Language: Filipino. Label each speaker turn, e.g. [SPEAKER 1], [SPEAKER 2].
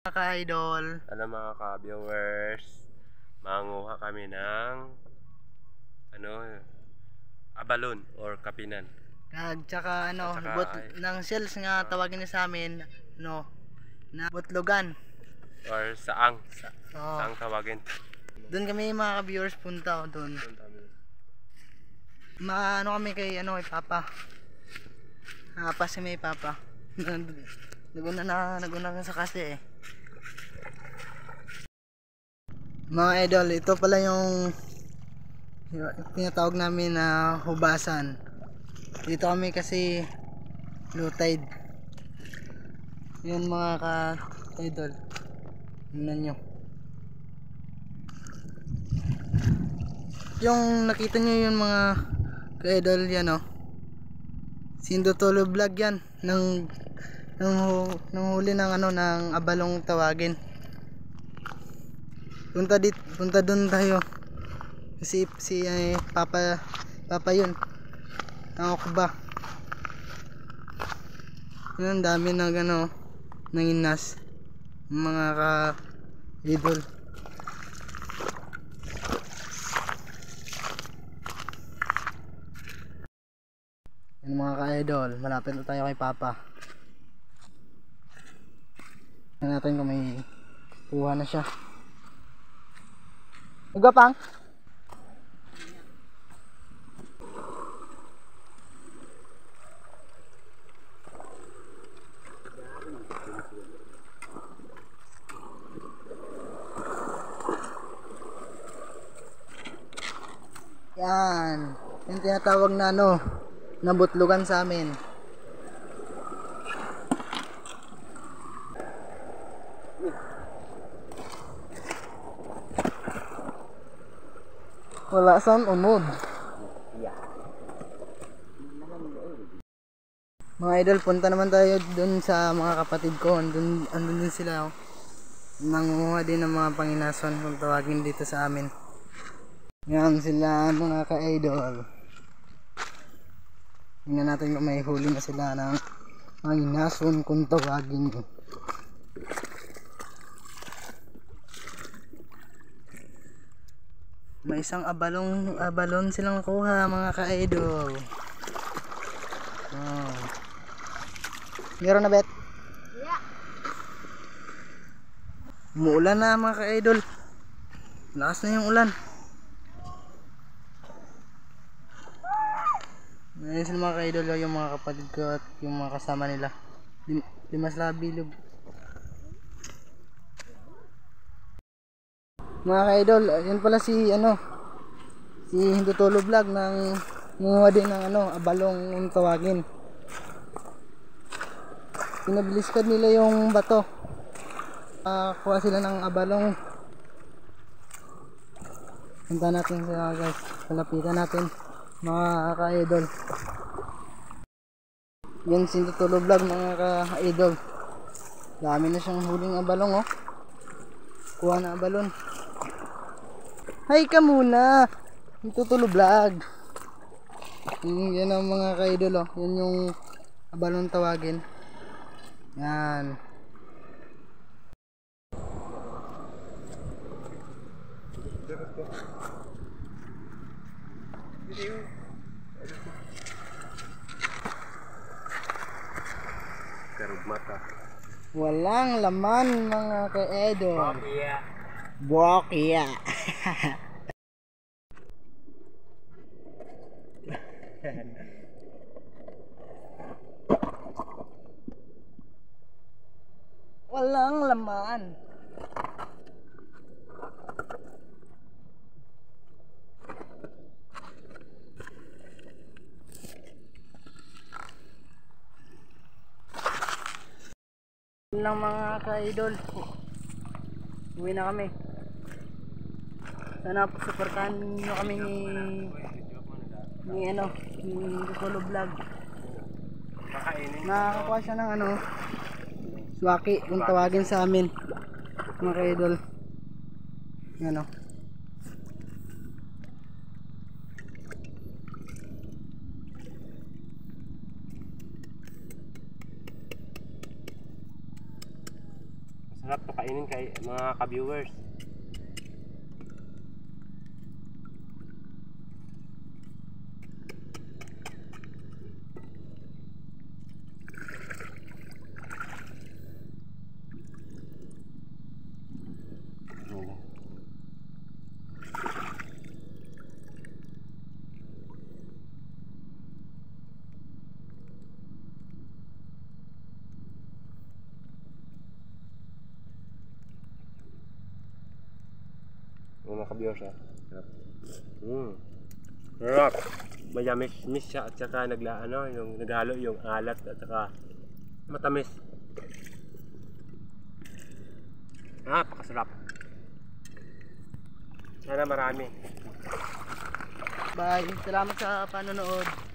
[SPEAKER 1] Mga ka-idol.
[SPEAKER 2] Hello mga ka-viewers. Manguha kami ng abalon or kapinan.
[SPEAKER 1] Tsaka
[SPEAKER 2] At saka
[SPEAKER 1] ng shells nga tawagin niya sa amin, na butlogan.
[SPEAKER 2] or saang.
[SPEAKER 1] Oh,
[SPEAKER 2] Saang tawagin.
[SPEAKER 1] doon kami mga ka-viewers punta doon. Kami kay Papa. Si may Papa. Naguna na sa kasi eh. Mga idol, ito pala yung tinatawag namin na hubasan. Dito kami kasi low tide. Yun mga ka-idol. Tingnan nyo. Yung nakita nyo yun mga ka-idol, yan o. Sindotolo vlog yan. Nang huli ng ng abalong tawagin. Punta doon tayo. Kasi Papa yun. Ako ba? Yun, dami ng nanginas. Mga ka-idol. Yan mga ka-idol. Malapit na tayo kay Papa. Tignan natin kung may kuha na siya. Nagapang? Yan. Yung tinatawag na na butlugan sa amin. Wala saan unod. Mga idol, punta naman tayo dun sa mga kapatid ko. Andun din sila. Nanguha din ng mga panginason kung tawagin dito sa amin. Yan sila mga ka-idol. Tingnan natin kung may huli na sila ng panginason kung tawagin. May isang abalon silang kuha mga ka-idol. Oh. Meron na bet? Yeah. Umuulan na mga ka-idol. Lakas na yung ulan. Ngayon sila mga ka-idol, yung mga kapatid ko at yung mga kasama nila. Limas labilog. Mga ka-idol, yun pala si Hindutolo Vlog nang munguha din ng abalong yung tawagin. Pinabiliskad nila yung bato. Kuha sila ng abalong. Punta natin sila guys. Palapitan natin mga ka-idol. Yan si Hindutolo Vlog mga ka-idol. Dami na siyang huling abalong oh. Kuha na abalon. Hi ka muna. Hindutolo Vlog. Yan ang mga ka-idol oh. Yan yung abalon tawagin. Yan.
[SPEAKER 2] Karugmata.
[SPEAKER 1] Walang laman mga ka-idol. Bokya. Walang laman. Yun lang mga ka-idol. Uwi na kami. Sana supportahan nyo kami ni Hindutolo Vlog. Nakakuha siya ng swaki kung tawagin sa amin mga ka-idol. Yan o.
[SPEAKER 2] Sarap to kainin kay mga ka-viewers. Mga ka-viewers ha. Sarap. Sarap. Mayamis-mis siya at saka yung naghalo yung alat at saka matamis. Napakasarap. Sana marami.
[SPEAKER 1] Bye. Salamat sa panonood.